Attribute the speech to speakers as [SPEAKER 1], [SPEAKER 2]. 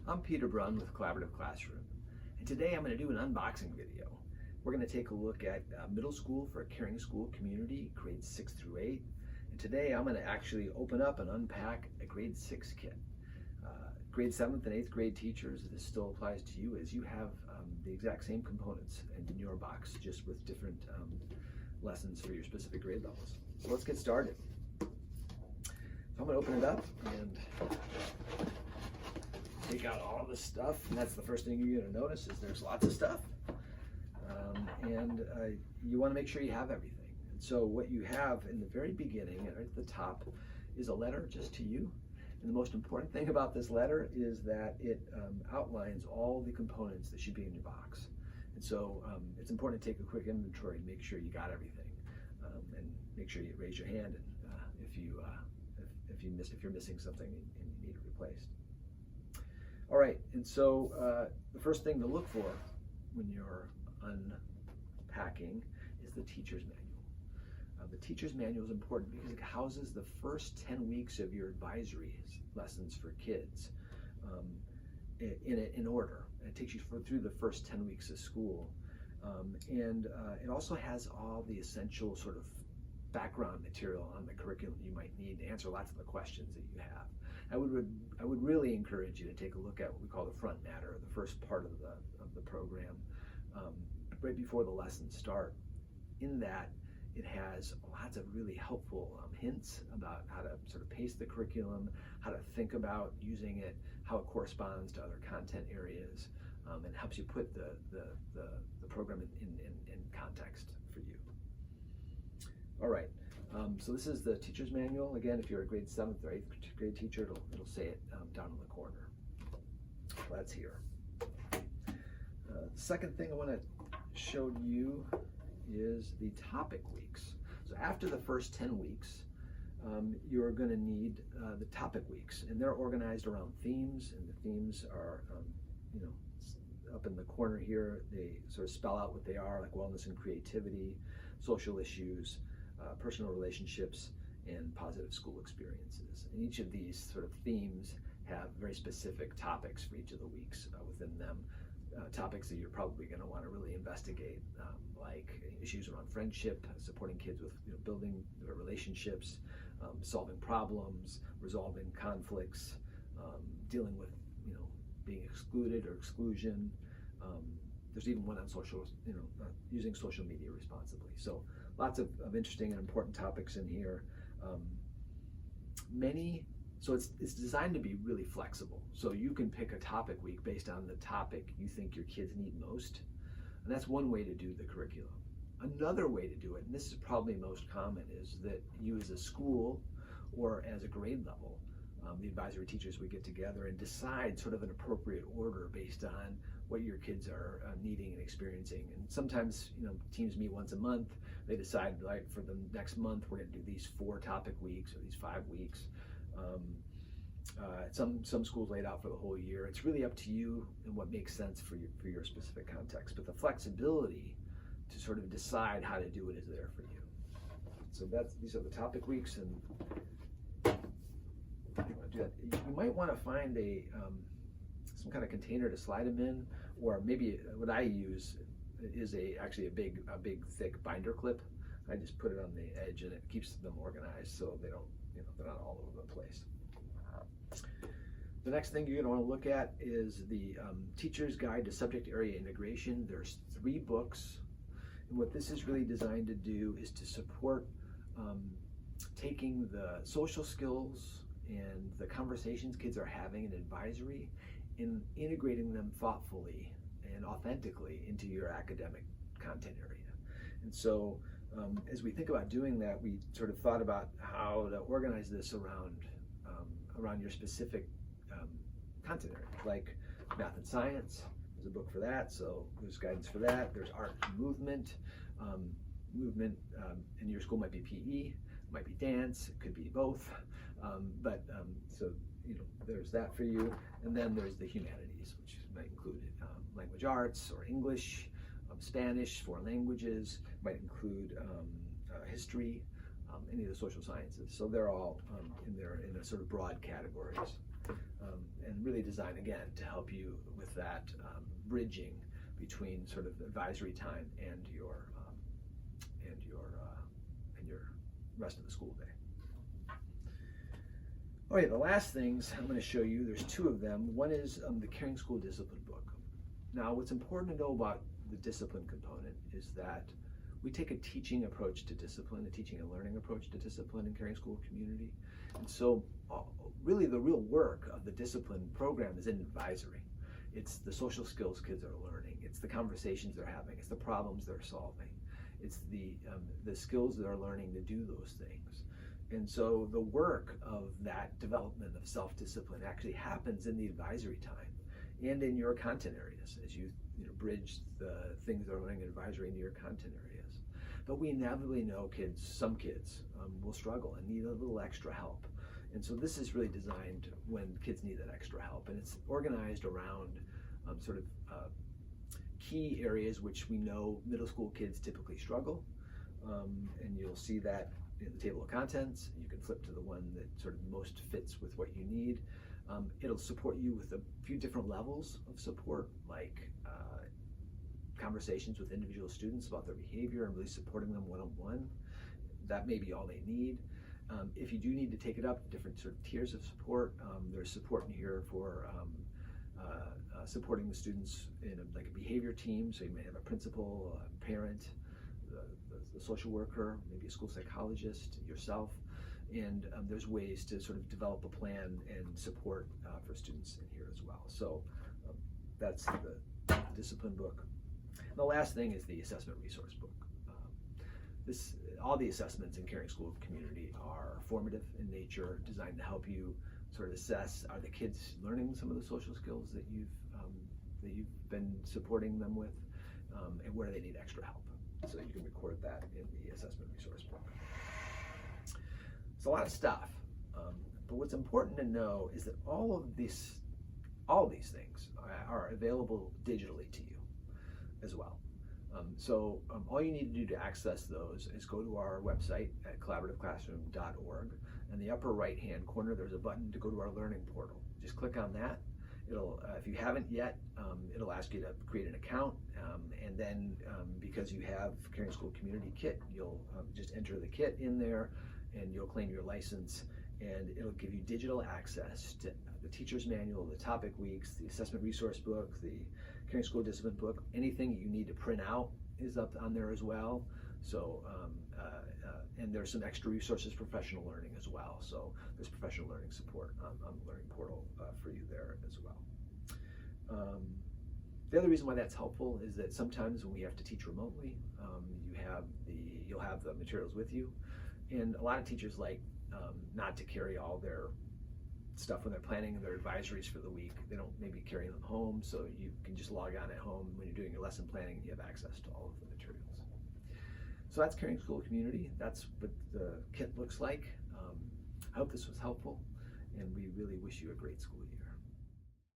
[SPEAKER 1] I'm Peter Brunn with Collaborative Classroom, and today I'm going to do an unboxing video. We're going to take a look at middle school for a caring school community, grades 6 through 8, and today I'm going to actually open up and unpack a grade 6 kit. Grade 7th and 8th grade teachers, this still applies to you as you have the exact same components in your box, just with different lessons for your specific grade levels. So let's get started. So I'm going to open it up and take out all the stuff, and that's the first thing you're going to notice is there's lots of stuff, and you want to make sure you have everything. And so what you have in the very beginning, right at the top, is a letter just to you. And the most important thing about this letter is that it outlines all the components that should be in your box. And so it's important to take a quick inventory and make sure you got everything, and make sure you raise your hand if you're missing something and you need it replaced. All right, and so the first thing to look for when you're unpacking is the teacher's manual. The teacher's manual is important because it houses the first 10 weeks of your advisory lessons for kids in order. It takes you through the first 10 weeks of school. And it also has all the essential sort of background material on the curriculum you might need to answer lots of the questions that you have. I would really encourage you to take a look at what we call the front matter, the first part of the program, right before the lessons start. In that, it has lots of really helpful hints about how to sort of pace the curriculum, how to think about using it, how it corresponds to other content areas, and helps you put the program in context for you. All right, so this is the teacher's manual. Again, if you're a grade 7th or 8th grade teacher, it'll say it down in the corner. So that's here. Second thing I want to show you is the topic weeks. So after the first 10 weeks, you're going to need the topic weeks, and they're organized around themes, and the themes are, up in the corner here. They sort of spell out what they are, like wellness and creativity, social issues, personal relationships, and positive school experiences. And each of these sort of themes have very specific topics for each of the weeks within them. Topics that you're probably going to want to really investigate, like issues around friendship, supporting kids with building their relationships, solving problems, resolving conflicts, dealing with being excluded or exclusion. There's even one on social, using social media responsibly. So lots of interesting and important topics in here. So it's designed to be really flexible. So you can pick a topic week based on the topic you think your kids need most. And that's one way to do the curriculum. Another way to do it, and this is probably most common, is that you as a school or as a grade level, the advisory teachers would get together and decide sort of an appropriate order based on what your kids are needing and experiencing. And sometimes, teams meet once a month. They decide, like, for the next month, we're going to do these 4 topic weeks or these 5 weeks. Some schools laid out for the whole year. It's really up to you and what makes sense for your specific context. But the flexibility to sort of decide how to do it is there for you. So these are the topic weeks, and you might want to find some kind of container to slide them in, or maybe what I use is actually a big thick binder clip. I just put it on the edge, and it keeps them organized so they don't, they're not all over the place. The next thing you're going to want to look at is the Teacher's Guide to Subject Area Integration. There's 3 books, and what this is really designed to do is to support taking the social skills and the conversations kids are having in advisory and integrating them thoughtfully and authentically into your academic content area. And so as we think about doing that, we sort of thought about how to organize this around your specific content area, like math and science. There's a book for that, so there's guidance for that. There's art and movement. Movement in your school might be PE, might be dance, it could be both. So there's that for you. And then there's the humanities, which might include language arts or English, Spanish, foreign languages, might include history, any of the social sciences. So they're all in a sort of broad categories, and really designed again to help you with that bridging between sort of advisory time and your rest of the school day. All right, the last things I'm going to show you, there's two of them. One is the Caring School Discipline book. Now, what's important to know about the discipline component is that we take a teaching approach to discipline, a teaching and learning approach to discipline in Caring School Community. And so really the real work of the discipline program is in advisory. It's the social skills kids are learning. It's the conversations they're having. It's the problems they're solving. It's the skills they're learning to do those things. And so the work of that development of self-discipline actually happens in the advisory time and in your content areas as you bridge the things they're learning in advisory into your content areas. But we inevitably know some kids will struggle and need a little extra help. And so this is really designed when kids need that extra help. And it's organized around key areas which we know middle school kids typically struggle. And you'll see that in the table of contents. You can flip to the one that sort of most fits with what you need. It'll support you with a few different levels of support, like conversations with individual students about their behavior and really supporting them one-on-one. That may be all they need. If you do need to take it up, different sort of tiers of support. There's support in here for supporting the students in like a behavior team. So you may have a principal, a parent, the social worker, maybe a school psychologist, yourself. And there's ways to sort of develop a plan and support for students in here as well. So that's the discipline book. And the last thing is the assessment resource book. All the assessments in Caring School Community are formative in nature, designed to help you sort of assess, are the kids learning some of the social skills that you've been supporting them with, and where they need extra help. So you can record that in the assessment resource book. It's a lot of stuff, but what's important to know is that all these things are available digitally to you as well. So all you need to do to access those is go to our website at collaborativeclassroom.org. In the upper right-hand corner, there's a button to go to our learning portal. Just click on that. It'll, if you haven't yet, it'll ask you to create an account, and then because you have Caring School Community Kit, you'll just enter the kit in there, and you'll claim your license, and it'll give you digital access to the teacher's manual, the topic weeks, the assessment resource book, the Caring School Discipline book. Anything you need to print out is up on there as well. So, and there's some extra resources, professional learning as well. So there's professional learning support on the learning portal for you there as well. The other reason why that's helpful is that sometimes when we have to teach remotely, you'll have the materials with you, and a lot of teachers like not to carry all their stuff when they're planning their advisories for the week. They don't maybe carry them home, so you can just log on at home when you're doing your lesson planning. You have access to all of the materials. So that's Caring School Community. That's what the kit looks like. I hope this was helpful, and we really wish you a great school year.